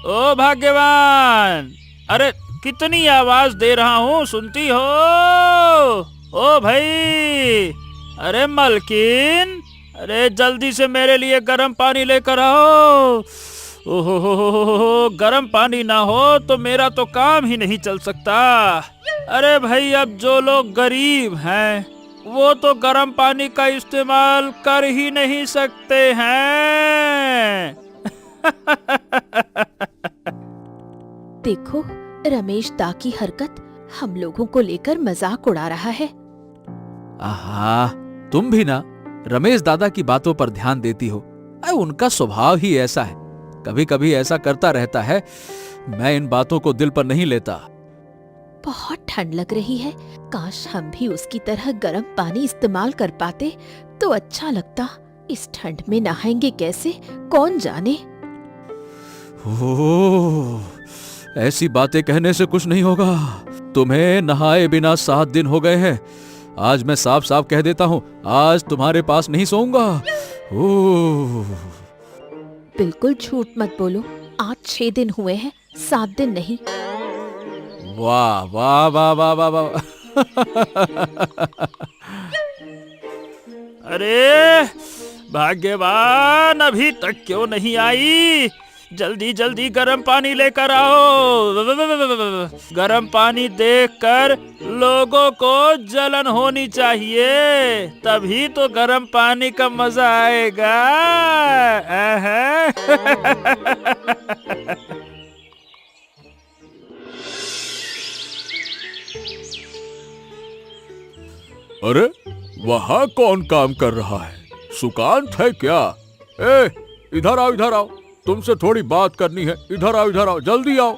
ओ भाग्यवान, अरे कितनी आवाज दे रहा हूँ, सुनती हो? ओ भाई, अरे मलकिन, अरे जल्दी से मेरे लिए गर्म पानी लेकर आओ। ओहो, गर्म पानी ना हो तो मेरा तो काम ही नहीं चल सकता। अरे भाई, अब जो लोग गरीब हैं वो तो गर्म पानी का इस्तेमाल कर ही नहीं सकते हैं। देखो, रमेश दा की हरकत हम लोगों को लेकर मजाक उड़ा रहा है। आहा, तुम भी ना रमेश दादा की बातों पर ध्यान देती हो। उनका स्वभाव ही ऐसा है, कभी कभी ऐसा करता रहता है। मैं इन बातों को दिल पर नहीं लेता। बहुत ठंड लग रही है, काश हम भी उसकी तरह गर्म पानी इस्तेमाल कर पाते तो अच्छा लगता। इस ठंड में नहाएंगे कैसे, कौन जाने। ओह, ऐसी बातें कहने से कुछ नहीं होगा। तुम्हें नहाए बिना 7 दिन हो गए हैं। आज मैं साफ साफ कह देता हूँ, आज तुम्हारे पास नहीं सोऊंगा। ओह, बिल्कुल झूठ मत बोलो, आज 6 दिन हुए हैं, 7 दिन नहीं। वाह वाह वाह वाह वाह वाह। अरे भाग्यवान, अभी तक क्यों नहीं आई? जल्दी जल्दी गर्म पानी लेकर आओ। गर्म पानी देखकर लोगों को जलन होनी चाहिए, तभी तो गर्म पानी का मजा आएगा। अरे वहाँ कौन काम कर रहा है? सुकांत है क्या? इधर आओ, इधर आओ, तुमसे थोड़ी बात करनी है। इधर आओ, इधर आओ, जल्दी आओ।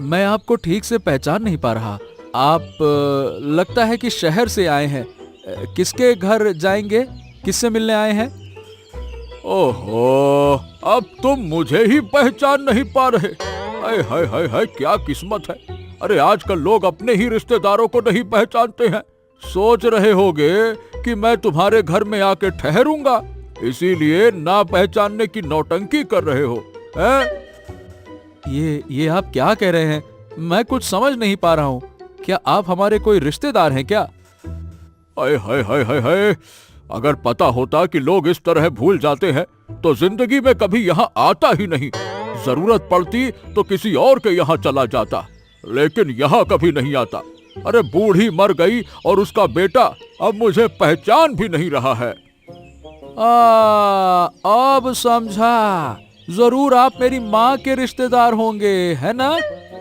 मैं आपको ठीक से पहचान नहीं पा रहा। आप लगता है कि शहर से आए हैं। किसके घर जाएंगे, किससे मिलने आए हैं? ओहो, अब तुम मुझे ही पहचान नहीं पा रहे। हाय हाय हाय हाय, क्या किस्मत है। अरे आजकल लोग अपने ही रिश्तेदारों को नहीं पहचानते हैं। सोच रहे होगे कि मैं तुम्हारे घर में आके ठहरूंगा, इसीलिए ना पहचानने की नौटंकी कर रहे हो, हैं? ये आप क्या कह रहे हैं? मैं कुछ समझ नहीं पा रहा हूँ। क्या आप हमारे कोई रिश्तेदार हैं क्या? हाय हाय हाय हाय हाय, अगर पता होता कि लोग इस तरह भूल जाते हैं तो जिंदगी में कभी यहाँ आता ही नहीं। जरूरत पड़ती तो किसी और के यहाँ चला जाता, लेकिन यहाँ कभी नहीं आता। अरे बूढ़ी मर गई और उसका बेटा अब मुझे पहचान भी नहीं रहा है। अब समझा, जरूर आप मेरी माँ के रिश्तेदार होंगे, है ना?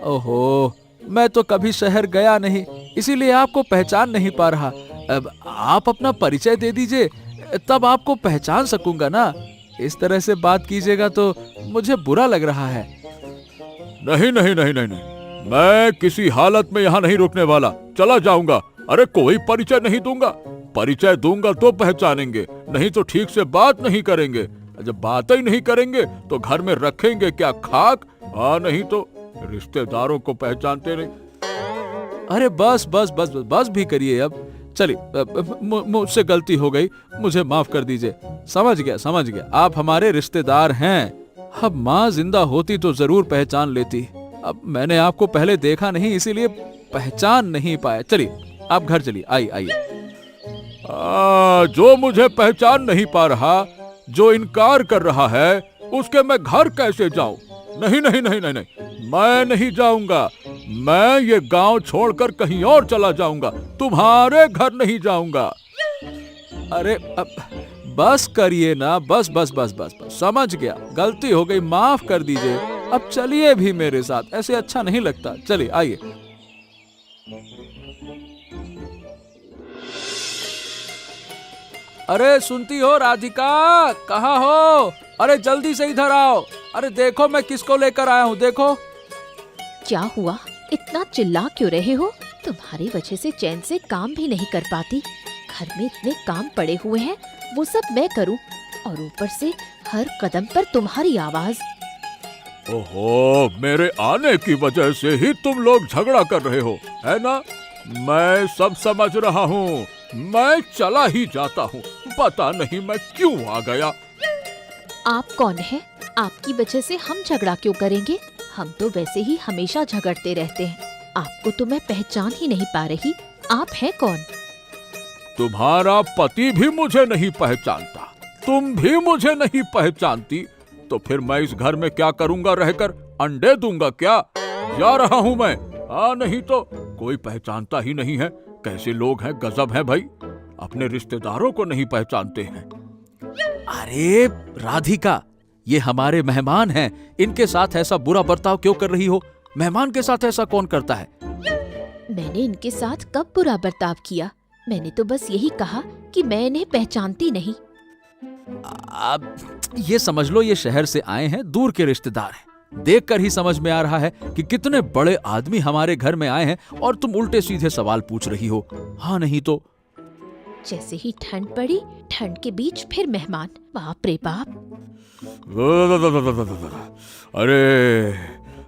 ओहो, मैं तो कभी शहर गया नहीं, इसीलिए आपको पहचान नहीं पा रहा। अब आप अपना परिचय दे दीजिए, तब आपको पहचान सकूंगा ना। इस तरह से बात कीजिएगा तो मुझे बुरा लग रहा है। नहीं नहीं नहीं नहीं नहीं, मैं किसी हालत में यहाँ नहीं रुकने वाला, चला जाऊंगा। अरे कोई परिचय नहीं दूंगा, परिचय दूंगा तो पहचानेंगे, नहीं तो ठीक से बात नहीं करेंगे। जब बात ही नहीं करेंगे तो घर में रखेंगे क्या खाक? नहीं तो रिश्तेदारों को पहचानते नहीं। अरे बस बस बस बस, बस भी करिए अब। चलिए, मुझसे गलती हो गई, मुझे माफ कर दीजिए। समझ गया, आप हमारे रिश्तेदार हैं। अब माँ जिंदा होती तो जरूर पहचान लेती। अब मैंने आपको पहले देखा नहीं, इसीलिए पहचान नहीं पाया। चलिए आप घर चलिए, आइए। जो मुझे पहचान नहीं पा रहा, जो इनकार कर रहा है, उसके मैं घर कैसे जाऊं? नहीं नहीं नहीं नहीं नहीं, मैं नहीं जाऊंगा। मैं ये गांव छोड़कर कहीं और चला जाऊंगा, तुम्हारे घर नहीं जाऊंगा। अरे अब बस करिए ना, बस बस बस बस बस, समझ गया, गलती हो गई, माफ कर दीजिए। अब चलिए भी मेरे साथ, ऐसे अच्छा नहीं लगता। चलिए आइए। अरे सुनती हो राधिका, कहाँ हो? अरे जल्दी से इधर आओ। अरे देखो मैं किसको लेकर आया हूँ, देखो। क्या हुआ, इतना चिल्ला क्यों रहे हो? तुम्हारी वजह से चैन से काम भी नहीं कर पाती। घर में इतने काम पड़े हुए हैं, वो सब मैं करूं, और ऊपर से हर कदम पर तुम्हारी आवाज। ओहो, मेरे आने की वजह से ही तुम लोग झगड़ा कर रहे हो, है ना? मैं सब समझ रहा हूँ, मैं चला ही जाता हूँ। पता नहीं मैं क्यों आ गया। आप कौन हैं? आपकी वजह से हम झगड़ा क्यों करेंगे? हम तो वैसे ही हमेशा झगड़ते रहते हैं। आपको तो मैं पहचान ही नहीं पा रही। आप हैं कौन? तुम्हारा पति भी मुझे नहीं पहचानता, तुम भी मुझे नहीं पहचानती, तो फिर मैं इस घर में क्या करूंगा रहकर? अंडे दूंगा क्या? जा रहा हूं मैं। नहीं तो कोई पहचानता ही नहीं है। कैसे लोग हैं, गजब है भाई, अपने रिश्तेदारों को नहीं पहचानते हैं। अरे राधिका, ये हमारे मेहमान हैं, इनके साथ ऐसा बुरा बर्ताव क्यों कर रही हो? मेहमान के साथ ऐसा कौन करता है? मैंने इनके साथ कब बुरा बर्ताव किया? मैंने तो बस यही कहा कि मैं इन्हें पहचानती नहीं। अब ये समझ लो, ये शहर से आए हैं, दूर के रिश्तेदार हैं। देखकर ही समझ में आ रहा है कि कितने बड़े आदमी हमारे घर में आए हैं, और तुम उल्टे सीधे सवाल पूछ रही हो। हाँ नहीं तो। जैसे ही ठंड पड़ी, ठंड के बीच फिर मेहमान। बाप रे बाप। अरे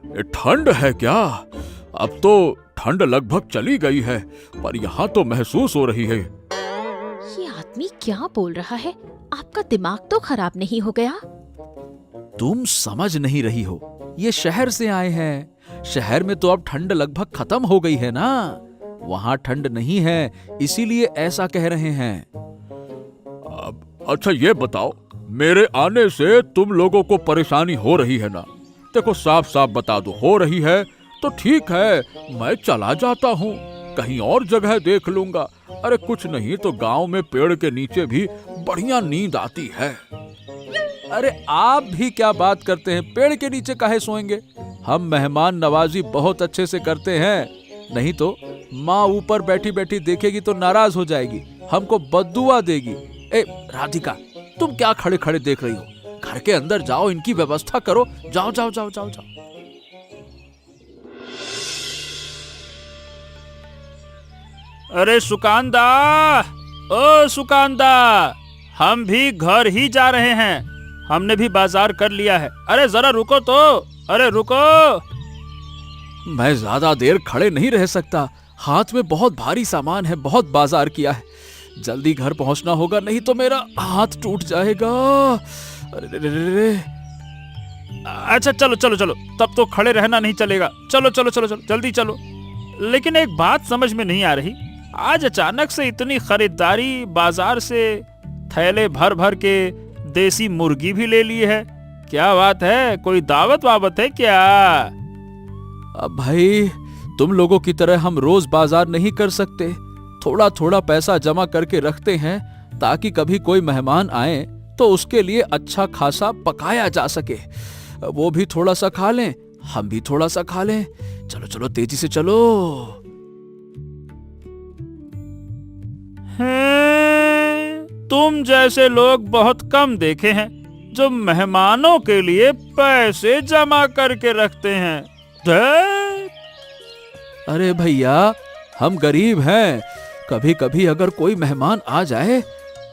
ये ठंड है क्या? अब तो ठंड लगभग चली गई है, पर यहाँ तो महसूस हो रही है। ये आदमी क्या बोल रहा है? आपका दिमाग तो खराब नहीं हो गया? तुम समझ नहीं रही हो, ये शहर से आए हैं। शहर में तो अब ठंड लगभग खत्म हो गई है ना, वहां ठंड नहीं है, इसीलिए ऐसा कह रहे हैं। अच्छा ये बताओ, मेरे आने से तुम लोगों को परेशानी हो रही है ना? देखो साफ साफ बता दो, हो रही है तो ठीक है, मैं चला जाता हूँ, कहीं और जगह देख लूंगा। अरे कुछ नहीं तो गांव में पेड़ के नीचे भी बढ़िया नींद आती है। अरे आप भी क्या बात करते हैं, पेड़ के नीचे काहे सोएंगे? हम मेहमान नवाजी बहुत अच्छे से करते हैं, नहीं तो माँ ऊपर बैठी बैठी देखेगी तो नाराज हो जाएगी, हमको बद्दुआ देगी। ए राधिका, तुम क्या खड़े खड़े देख रही हो? घर के अंदर जाओ, इनकी व्यवस्था करो। जाओ जाओ जाओ जाओ जाओ। अरे सुकांदा, ओ सुकांदा, हम भी घर ही जा रहे हैं, हमने भी बाजार कर लिया है। अरे जरा रुको तो, अरे रुको। मैं ज्यादा देर खड़े नहीं रह सकता, हाथ में बहुत भारी सामान है, बहुत बाजार किया है, जल्दी घर पहुंचना होगा, नहीं तो मेरा हाथ टूट जाएगा। अरे रे रे रे। अच्छा चलो चलो चलो, तब तो खड़े रहना नहीं चलेगा, चलो चलो चलो चलो जल्दी चलो। लेकिन एक बात समझ में नहीं आ रही, आज अचानक से इतनी खरीदारी, बाजार से थैले भर भर के देसी मुर्गी भी ले ली है, क्या बात है? कोई दावत वावत है क्या? अब भाई, तुम लोगों की तरह हम रोज बाजार नहीं कर सकते, थोड़ा थोड़ा पैसा जमा करके रखते हैं ताकि कभी कोई मेहमान आए तो उसके लिए अच्छा खासा पकाया जा सके, वो भी थोड़ा सा खा लें, हम भी थोड़ा सा खा लें। चलो चलो तेजी से चलो। तुम जैसे लोग बहुत कम देखे हैं जो मेहमानों के लिए पैसे जमा करके रखते हैं। अरे भैया, हम गरीब हैं, कभी कभी अगर कोई मेहमान आ जाए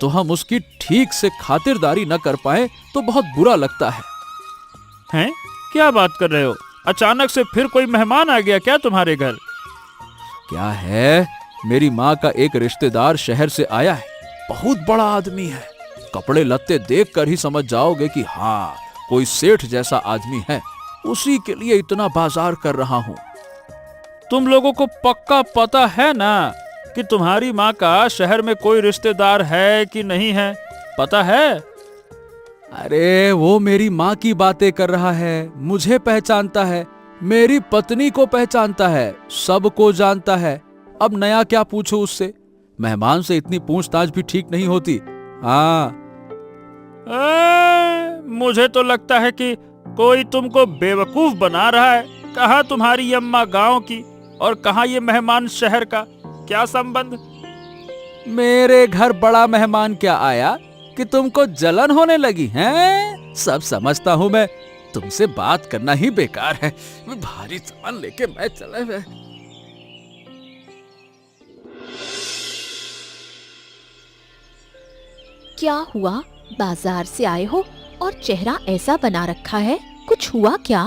तो हम उसकी ठीक से खातिरदारी न कर पाए तो बहुत बुरा लगता है। हैं? क्या बात कर रहे हो? अचानक से फिर कोई मेहमान आ गया क्या तुम्हारे घर? क्या है, मेरी माँ का एक रिश्तेदार शहर से आया है, बहुत बड़ा आदमी है, कपड़े लत्ते देखकर ही समझ जाओगे कि हाँ, कोई सेठ जैसा आदमी है, उसी के लिए इतना बाजार कर रहा हूँ। तुम लोगों को पक्का पता है ना कि तुम्हारी माँ का शहर में कोई रिश्तेदार है कि नहीं है? पता है? अरे वो मेरी माँ की बातें कर रहा है, मुझे पहचानता है, मेरी पत्नी को पहचानता है, सबको जानता है, अब नया क्या पूछूं उससे? मेहमान से इतनी पूछताछ भी ठीक नहीं होती। हाँ, मुझे तो लगता है कि कोई तुमको बेवकूफ बना रहा है। कहाँ तुम्हारी अम्मा गांव की और कहाँ ये मेहमान शहर का, क्या संबंध? मेरे घर बड़ा मेहमान क्या आया कि तुमको जलन होने लगी हैं? सब समझता हूँ मैं, तुमसे बात करना ही बेकार है, भारी सामान लेके मैं चला गया। क्या हुआ? बाजार से आए हो और चेहरा ऐसा बना रखा है, कुछ हुआ क्या?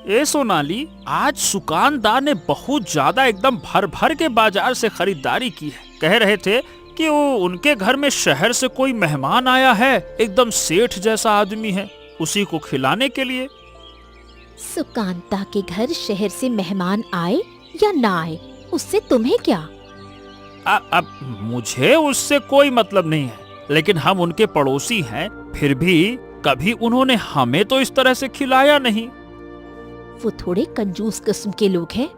ए सोनाली, आज सुकानदार ने बहुत ज्यादा एकदम भर भर के बाजार से खरीदारी की है। कह रहे थे कि वो उनके घर में शहर से कोई मेहमान आया है, एकदम सेठ जैसा आदमी है, उसी को खिलाने के लिए। सुकांता के घर शहर से मेहमान आए या ना आए, उससे तुम्हें क्या? अब मुझे उससे कोई मतलब नहीं है, लेकिन हम उनके पड़ोसी हैं, फिर भी कभी उन्होंने हमें तो इस तरह से खिलाया नहीं। वो थोड़े कंजूस किस्म के लोग हैं,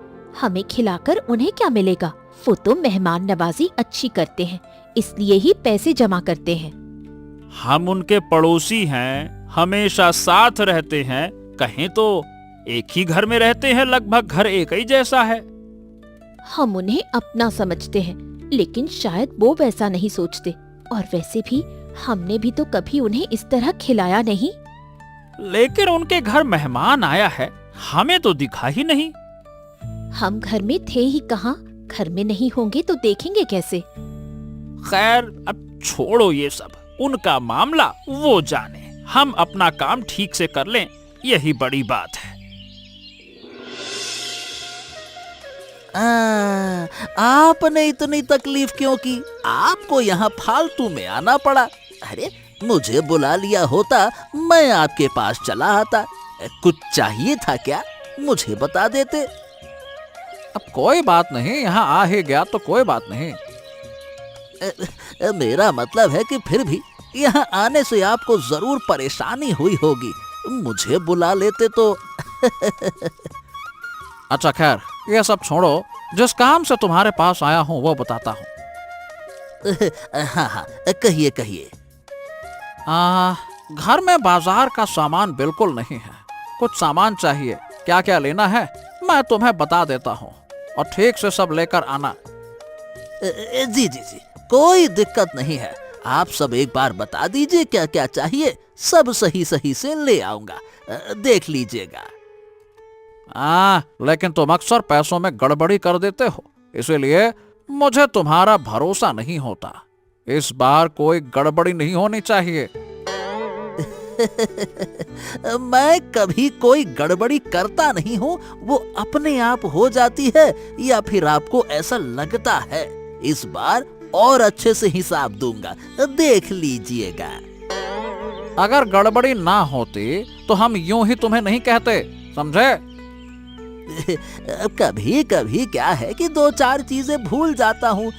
हमें खिलाकर उन्हें क्या मिलेगा? वो तो मेहमान नवाजी अच्छी करते हैं, इसलिए ही पैसे जमा करते हैं। हम उनके पड़ोसी हैं, हमेशा साथ रहते हैं, कहें तो एक ही घर में रहते हैं, लगभग घर एक ही जैसा है। हम उन्हें अपना समझते हैं, लेकिन शायद वो वैसा नहीं सोचते। और वैसे भी हमने भी तो कभी उन्हें इस तरह खिलाया नहीं। लेकिन उनके घर मेहमान आया है, हमें तो दिखा ही नहीं। हम घर में थे ही कहाँ, घर में नहीं होंगे तो देखेंगे कैसे? खैर अब छोड़ो ये सब, उनका मामला वो जाने, हम अपना काम ठीक से कर लें, यही बड़ी बात है। आपने इतनी तकलीफ क्यों की? आपको यहाँ फालतू में आना पड़ा। अरे मुझे बुला लिया होता, मैं आपके पास चला आता। कुछ चाहिए था क्या? मुझे बता देते। अब कोई बात नहीं, यहाँ आ ही गया तो कोई बात नहीं। मेरा मतलब है कि फिर भी यहाँ आने से आपको जरूर परेशानी हुई होगी। मुझे बुला लेते तो। अच्छा खैर, ये सब छोड़ो, जिस काम से तुम्हारे पास आया हूँ वो बताता हूँ। हाँ हाँ, कहिए कहिए। घर में बाजार का सामान बिल्कुल नहीं है, कुछ सामान चाहिए। क्या क्या लेना है मैं तुम्हें बता देता हूँ, और ठीक से सब लेकर आना। जी जी जी, कोई दिक्कत नहीं है। आप सब एक बार बता दीजिए क्या क्या चाहिए, सब सही सही से ले आऊंगा, देख लीजिएगा। लेकिन तुम अक्सर पैसों में गड़बड़ी कर देते हो, इसीलिए मुझे तुम्हारा भरोसा नहीं होता। इस बार कोई गड़बड़ी नहीं होनी चाहिए। मैं कभी कोई गड़बड़ी करता नहीं हूँ, वो अपने आप हो जाती है या फिर आपको ऐसा लगता है। इस बार और अच्छे से हिसाब दूंगा, देख लीजिएगा। अगर गड़बड़ी ना होती तो हम यूं ही तुम्हें नहीं कहते, समझे? कभी कभी क्या है कि दो चार चीजें भूल जाता हूँ,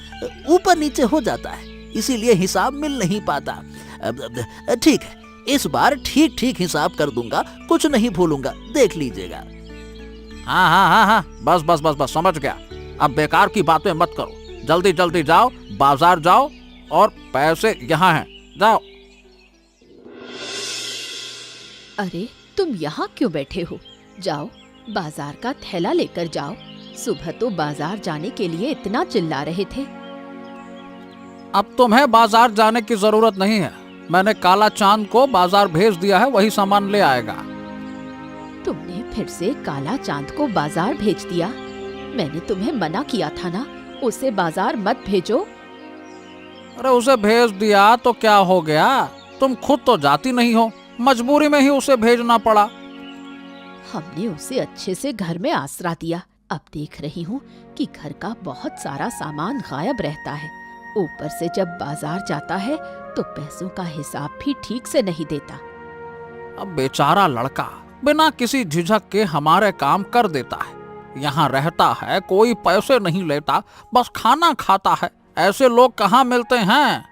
ऊपर नीचे हो जाता है, इसीलिए हिसाब मिल नहीं पाता। ठीक है, इस बार ठीक ठीक हिसाब कर दूंगा, कुछ नहीं भूलूंगा, देख लीजिएगा। हाँ, बस बस बस बस, समझ गया। अब बेकार की बातें मत करो, जल्दी जल्दी जाओ, बाजार जाओ, और पैसे यहाँ हैं, जाओ। अरे तुम यहाँ क्यों बैठे हो? जाओ बाजार का थैला लेकर जाओ। सुबह तो बाजार जाने के लिए इतना चिल्ला रहे थे। अब तुम्हें बाजार जाने की जरूरत नहीं है, मैंने काला चांद को बाजार भेज दिया है, वही सामान ले आएगा। तुमने फिर से काला चांद को बाजार भेज दिया? मैंने तुम्हें मना किया था ना, उसे बाजार मत भेजो। अरे उसे भेज दिया तो क्या हो गया, तुम खुद तो जाती नहीं हो, मजबूरी में ही उसे भेजना पड़ा। हमने उसे अच्छे से घर में आसरा दिया, अब देख रही हूँ कि घर का बहुत सारा सामान गायब रहता है। ऊपर से जब बाजार जाता है तो पैसों का हिसाब भी ठीक से नहीं देता। अब बेचारा लड़का बिना किसी झिझक के हमारे काम कर देता है, यहाँ रहता है, कोई पैसे नहीं लेता, बस खाना खाता है। ऐसे लोग कहाँ मिलते हैं?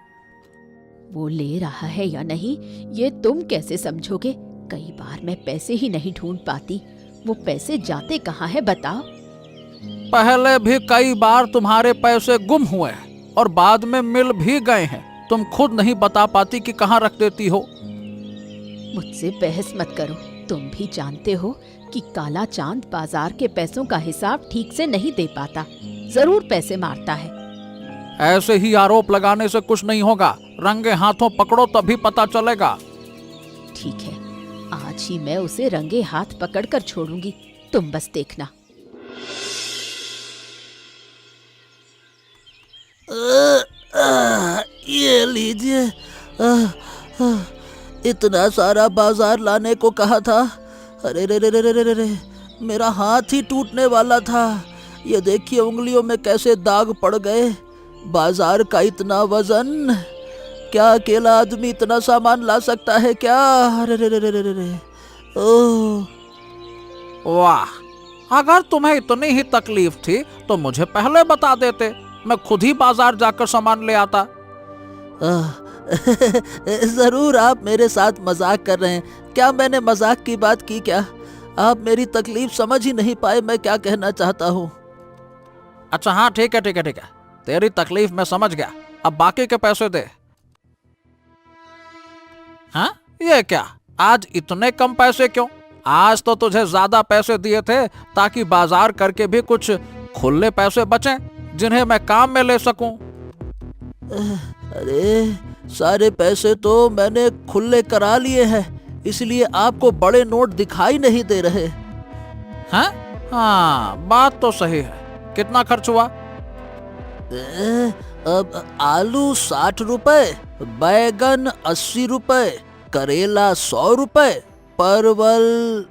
वो ले रहा है या नहीं ये तुम कैसे समझोगे? कई बार मैं पैसे ही नहीं ढूंढ पाती, वो पैसे जाते कहाँ है बताओ? पहले भी कई बार तुम्हारे पैसे गुम हुए हैं और बाद में मिल भी गए हैं, तुम खुद नहीं बता पाती कि कहाँ रख देती हो। मुझसे बहस मत करो, तुम भी जानते हो कि काला चांद बाजार के पैसों का हिसाब ठीक से नहीं दे पाता, जरूर पैसे मारता है। ऐसे ही आरोप लगाने से कुछ नहीं होगा, रंगे हाथों पकड़ो तभी पता चलेगा। ठीक है, आज ही मैं उसे रंगे हाथ पकड़कर छोड़ूंगी, तुम बस देखना। ये लीजिए। इतना सारा बाजार लाने को कहा था। अरे रे रे रे रे रे रे, मेरा हाथ ही टूटने वाला था। ये देखिए उंगलियों में कैसे दाग पड़ गए। बाजार का इतना वजन, क्या अकेला आदमी इतना सामान ला सकता है क्या? अरे रे रे रे रे रे, ओह। वाह, अगर तुम्हें इतनी ही तकलीफ थी तो मुझे पहले बता देते, मैं खुद ही बाजार जाकर सामान ले आता। जरूर आप मेरे साथ मजाक कर रहे हैं। क्या मैंने मजाक की बात की क्या? आप मेरी तकलीफ समझ ही नहीं पाए मैं क्या कहना चाहता हूँ। अच्छा हाँ, ठीक है ठीक है ठीक है, तेरी तकलीफ मैं समझ गया, अब बाकी के पैसे दे। हाँ, ये क्या, आज इतने कम पैसे क्यों? आज तो तुझे ज्यादा पैसे दिए थे ताकि बाजार करके भी कुछ खुले पैसे बचें जिन्हें मैं काम में ले सकूं। अरे सारे पैसे तो मैंने खुले करा लिए हैं, इसलिए आपको बड़े नोट दिखाई नहीं दे रहे। हाँ हाँ, बात तो सही है। कितना खर्च हुआ? अब आलू 60 रुपए, बैगन 80 रुपए, करेला 100 रुपए, परवल।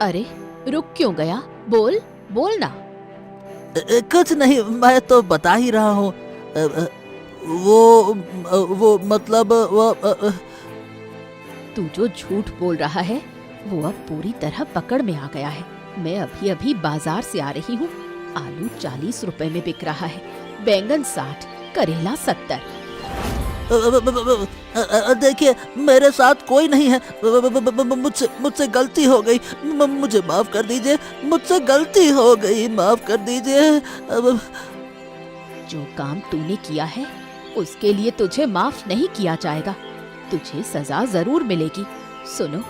अरे रुक क्यों गया? बोल बोल ना। कुछ नहीं, मैं तो बता ही रहा हूँ। वो मतलब तू जो झूठ बोल रहा है वो अब पूरी तरह पकड़ में आ गया है। मैं अभी अभी बाजार से आ रही हूँ। आलू 40 रुपए में बिक रहा है, बैंगन 60, करेला 70। देखिए मेरे साथ कोई नहीं है, मुझसे गलती हो गई, मुझे माफ कर दीजिए, मुझसे गलती हो गई, माफ कर दीजिए। जो काम तूने किया है उसके लिए तुझे माफ नहीं किया जाएगा, तुझे सजा जरूर मिलेगी। सुनो,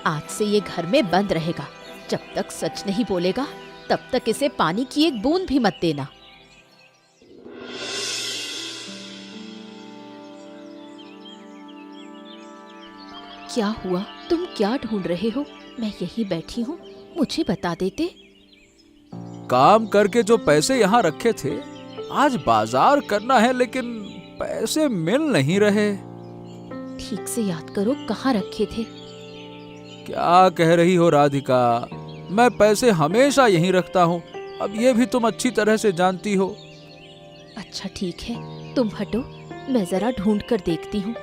आज से ये घर में बंद रहेगा। जब तक सच नहीं बोलेगा तब तक इसे पानी की एक बूंद भी मत देना। क्या हुआ? तुम क्या ढूंढ रहे हो? मैं यहीं बैठी हूँ, मुझे बता देते। काम करके जो पैसे यहाँ रखे थे, आज बाजार करना है लेकिन पैसे मिल नहीं रहे। ठीक से याद करो, कहाँ रखे थे? क्या कह रही हो राधिका? मैं पैसे हमेशा यहीं रखता हूँ, अब ये भी तुम अच्छी तरह से जानती हो। अच्छा ठीक है, तुम हटो, मैं जरा ढूंढ कर देखती हूँ।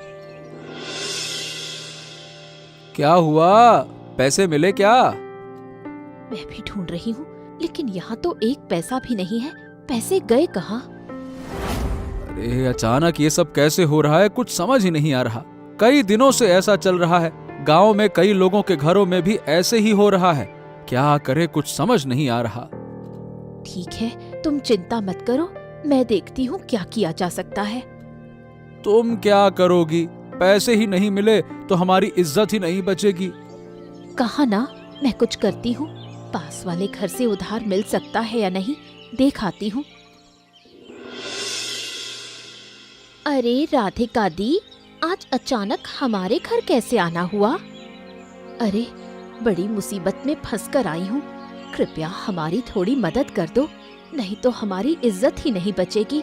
क्या हुआ? पैसे मिले क्या? मैं भी ढूंढ रही हूँ, लेकिन यहाँ तो एक पैसा भी नहीं है। पैसे गए कहाँ? अरे अचानक ये सब कैसे हो रहा है, कुछ समझ ही नहीं आ रहा। कई दिनों से ऐसा चल रहा है, गांव में कई लोगों के घरों में भी ऐसे ही हो रहा है। क्या करे, कुछ समझ नहीं आ रहा। ठीक है, तुम चिंता मत करो, मैं देखती हूँ क्या किया जा सकता है। तुम क्या करोगी? पैसे ही नहीं मिले तो हमारी इज्जत ही नहीं बचेगी। कहा ना, मैं कुछ करती हूँ। पास वाले घर से उधार मिल सकता है या नहीं, देख आती हूँ। अरे राधिका दी, आज अचानक हमारे घर कैसे आना हुआ? अरे बड़ी मुसीबत में फंसकर आई हूँ, कृपया हमारी थोड़ी मदद कर दो, नहीं तो हमारी इज्जत ही नहीं बचेगी।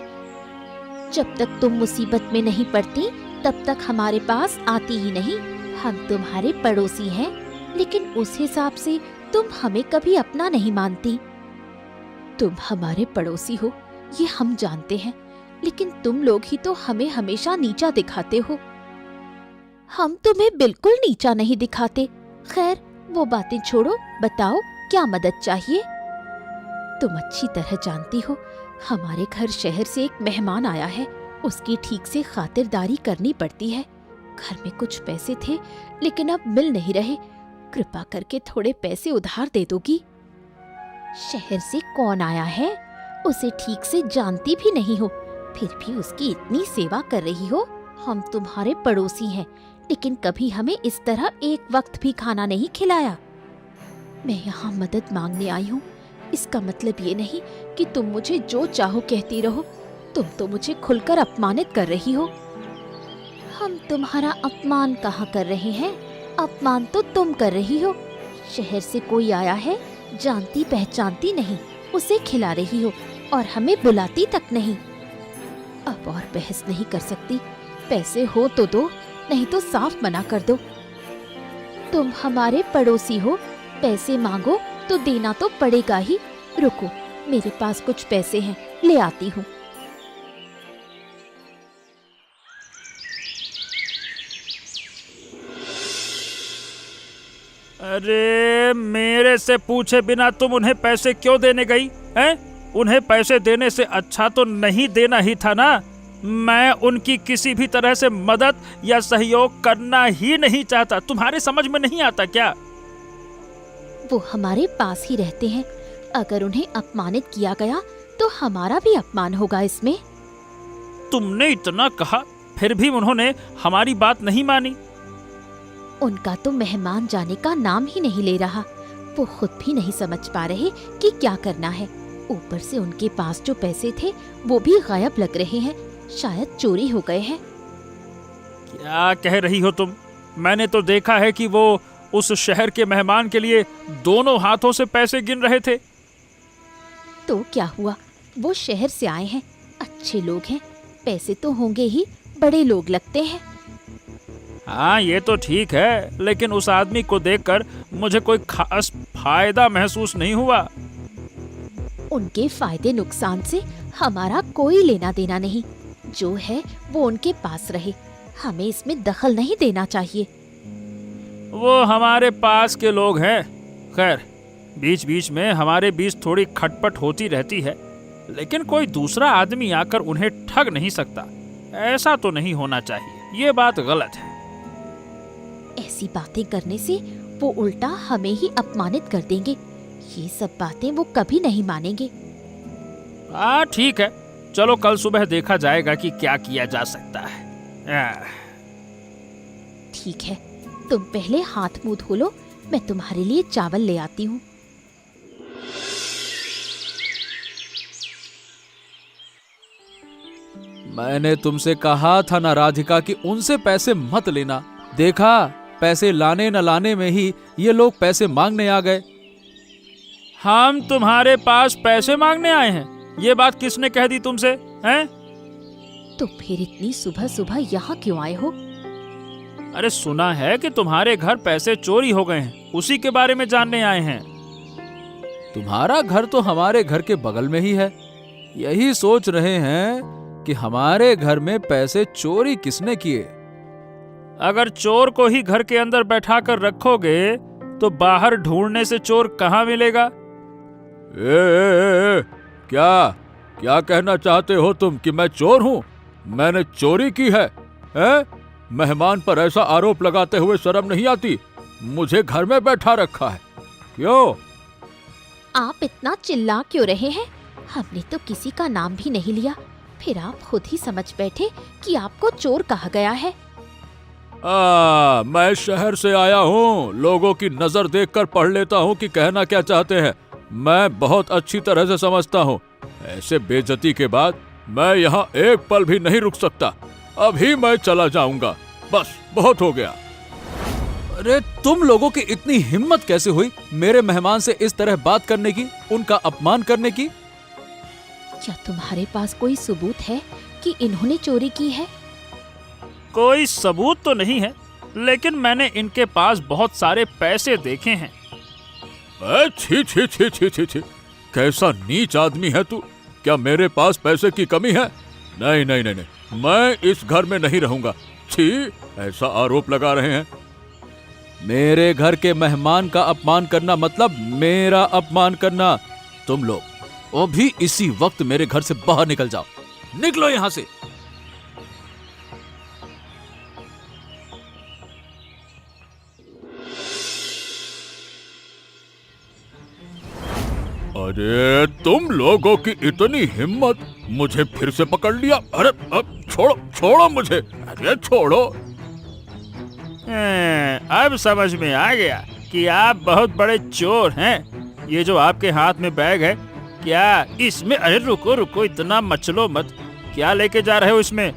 जब तक तुम मुसीबत में नहीं पड़ती तब तक हमारे पास आती ही नहीं। हम तुम्हारे पड़ोसी हैं, लेकिन उस हिसाब से तुम हमें कभी अपना नहीं मानती। तुम हमारे पड़ोसी हो ये हम जानते हैं, लेकिन तुम लोग ही तो हमें हमेशा नीचा दिखाते हो। हम तुम्हें बिल्कुल नीचा नहीं दिखाते। खैर वो बातें छोड़ो, बताओ क्या मदद चाहिए? तुम अच्छी तरह जानती हो, हमारे घर शहर से एक मेहमान आया है, उसकी ठीक से खातिरदारी करनी पड़ती है। घर में कुछ पैसे थे लेकिन अब मिल नहीं रहे, कृपा करके थोड़े पैसे उधार दे दोगी? शहर से कौन आया है, उसे ठीक से जानती भी नहीं हो, फिर भी उसकी इतनी सेवा कर रही हो। हम तुम्हारे पड़ोसी हैं, लेकिन कभी हमें इस तरह एक वक्त भी खाना नहीं खिलाया। मैं यहाँ मदद मांगने आई हूँ, इसका मतलब ये नहीं कि तुम मुझे जो चाहो कहती रहो। तुम तो मुझे खुलकर अपमानित कर रही हो। हम तुम्हारा अपमान कहाँ कर रहे हैं, अपमान तो तुम कर रही हो। शहर से कोई आया है, जानती पहचानती नहीं, उसे खिला रही हो और हमें बुलाती तक नहीं। अब और बहस नहीं कर सकती, पैसे हो तो दो, नहीं तो साफ मना कर दो। तुम हमारे पड़ोसी हो, पैसे मांगो तो देना तो पड़ेगा ही। रुको, मेरे पास कुछ पैसे हैं, ले आती हूँ। अरे मेरे से पूछे बिना तुम उन्हें पैसे क्यों देने गई हैं? उन्हें पैसे देने से अच्छा तो नहीं देना ही था ना। मैं उनकी किसी भी तरह से मदद या सहयोग करना ही नहीं चाहता। तुम्हारे समझ में नहीं आता क्या? वो हमारे पास ही रहते हैं, अगर उन्हें अपमानित किया गया तो हमारा भी अपमान होगा इसमें। तुमने इतना कहा फिर भी उन्होंने हमारी बात नहीं मानी। उनका तो मेहमान जाने का नाम ही नहीं ले रहा। वो खुद भी नहीं समझ पा रहे कि क्या करना है। ऊपर से उनके पास जो पैसे थे वो भी गायब लग रहे हैं, शायद चोरी हो गए हैं। क्या कह रही हो तुम? मैंने तो देखा है कि वो उस शहर के मेहमान के लिए दोनों हाथों से पैसे गिन रहे थे। तो क्या हुआ, वो शहर से आए हैं, अच्छे लोग हैं, पैसे तो होंगे ही, बड़े लोग लगते हैं। हाँ ये तो ठीक है, लेकिन उस आदमी को देखकर मुझे कोई खास फायदा महसूस नहीं हुआ। उनके फायदे नुकसान से हमारा कोई लेना देना नहीं। जो है वो उनके पास रहे, हमें इसमें दखल नहीं देना चाहिए। वो हमारे पास के लोग हैं। खैर, बीच बीच में हमारे बीच थोड़ी खटपट होती रहती है, लेकिन कोई दूसरा आदमी आकर उन्हें ठग नहीं सकता। ऐसा तो नहीं होना चाहिए, ये बात गलत है। ऐसी बातें करने से वो उल्टा हमें ही अपमानित कर देंगे। ये सब बातें वो कभी नहीं मानेंगे। हाँ ठीक है, चलो कल सुबह देखा जाएगा कि क्या किया जा सकता है। ठीक है, तुम पहले हाथ मुंह धो लो, मैं तुम्हारे लिए चावल ले आती हूँ। मैंने तुमसे कहा था ना राधिका कि उनसे पैसे मत लेना। देखा, पैसे लाने न लाने में ही ये लोग पैसे मांगने आ गए। हम तुम्हारे पास पैसे मांगने आए हैं? ये बात किसने कह दी तुमसे, हैं? तो फिर इतनी सुबह सुबह यहाँ क्यों आए हो? अरे सुना है कि तुम्हारे घर पैसे चोरी हो गए हैं, उसी के बारे में जानने आए हैं। तुम्हारा घर तो हमारे घर के बगल में ही है। यही सोच रहे हैं कि हमारे घर में पैसे चोरी किसने किए। अगर चोर को ही घर के अंदर बैठा कर रखोगे तो बाहर ढूंढने से चोर कहाँ मिलेगा? क्या कहना चाहते हो तुम कि मैं चोर हूँ? मैंने चोरी की है? मेहमान पर ऐसा आरोप लगाते हुए शर्म नहीं आती? मुझे घर में बैठा रखा है, क्यों? आप इतना चिल्ला क्यों रहे हैं? हमने तो किसी का नाम भी नहीं लिया, फिर आप खुद ही समझ बैठे कि आपको चोर कहा गया है। मैं शहर से आया हूँ, लोगों की नजर देखकर पढ़ लेता हूँ कि कहना क्या चाहते हैं। मैं बहुत अच्छी तरह से समझता हूँ। ऐसे बेइज्जती के बाद मैं यहाँ एक पल भी नहीं रुक सकता। अभी मैं चला जाऊंगा, बस बहुत हो गया। अरे तुम लोगों की इतनी हिम्मत कैसे हुई मेरे मेहमान से इस तरह बात करने की, उनका अपमान करने की? क्या तुम्हारे पास कोई सबूत है कि इन्होंने चोरी की है? कोई सबूत तो नहीं है, लेकिन मैंने इनके पास बहुत सारे पैसे देखे हैं। छी छी छी छी छी छी, कैसा नीच आदमी है तू। क्या मेरे पास पैसे की कमी है? नहीं नहीं नहीं नहीं, मैं इस घर में नहीं रहूंगा। छी, ऐसा आरोप लगा रहे हैं। मेरे घर के मेहमान का अपमान करना मतलब मेरा अपमान करना। तुम लोग अभी इसी वक्त मेरे घर से बाहर निकल जाओ। निकलो यहां से। अरे तुम लोगों की इतनी हिम्मत, मुझे फिर से पकड़ लिया। अरे अब छोड़ो छोड़ो मुझे, अरे छोड़ो। अब समझ में आ गया कि आप बहुत बड़े चोर हैं। ये जो आपके हाथ में बैग है, क्या इसमें? अरे रुको रुको, इतना मचलो मत। क्या लेके जा रहे हो इसमें?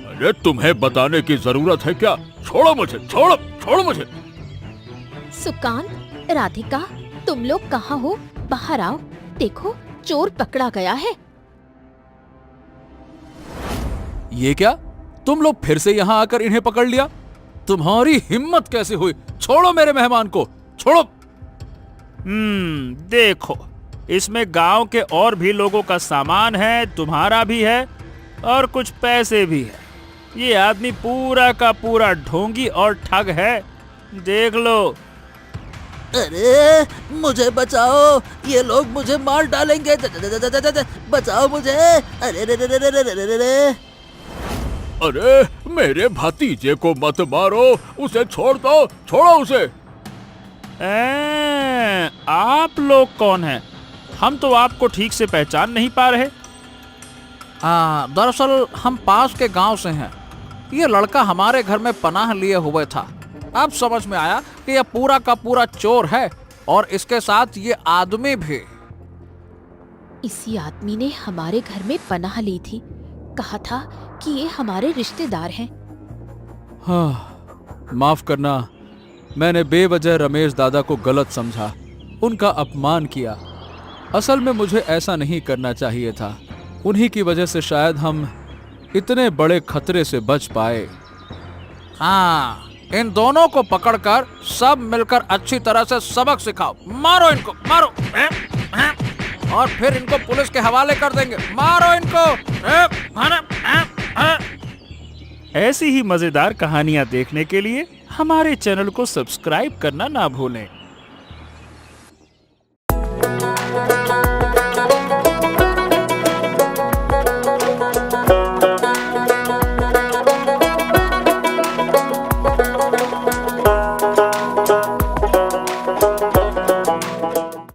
अरे तुम्हें बताने की जरूरत है क्या? छोड़ो मुझे, छोड़ो छोड़ो मुझे। सुकांत, राधिका, तुम लोग कहाँ हो? बाहर आओ, देखो चोर पकड़ा गया है। ये क्या? तुम लोग फिर से यहाँ आकर इन्हें पकड़ लिया? तुम्हारी हिम्मत कैसे हुई? छोड़ो मेरे मेहमान को, छोड़ो। देखो, इसमें गांव के और भी लोगों का सामान है, तुम्हारा भी है और कुछ पैसे भी है। ये आदमी पूरा का पूरा ढोंगी और ठग है, देख लो। अरे मुझे बचाओ, ये लोग मुझे मार डालेंगे, बचाओ मुझे। अरे रे रे रे रे रे रे रे। अरे मेरे भतीजे को मत मारो, उसे छोड़ दो, छोड़ो उसे। आप लोग कौन हैं? हम तो आपको ठीक से पहचान नहीं पा रहे। दरअसल हम पास के गांव से हैं। ये लड़का हमारे घर में पनाह लिए हुए था। अब समझ में आया कि यह पूरा का पूरा चोर है और इसके साथ ये आदमी भी। इसी आदमी ने हमारे घर में पनाह ली थी। कहा था कि ये हमारे रिश्तेदार हैं। हाँ, माफ करना, मैंने बेवजह रमेश दादा को गलत समझा, उनका अपमान किया। असल में मुझे ऐसा नहीं करना चाहिए था। उन्हीं की वजह से शायद हम इतने बड़े खतरे से बच पाए। हाँ, इन दोनों को पकड़कर सब मिलकर अच्छी तरह से सबक सिखाओ। मारो इनको, मारो। और फिर इनको पुलिस के हवाले कर देंगे। मारो इनको। ऐसी ही मजेदार कहानियां देखने के लिए हमारे चैनल को सब्सक्राइब करना ना भूलें।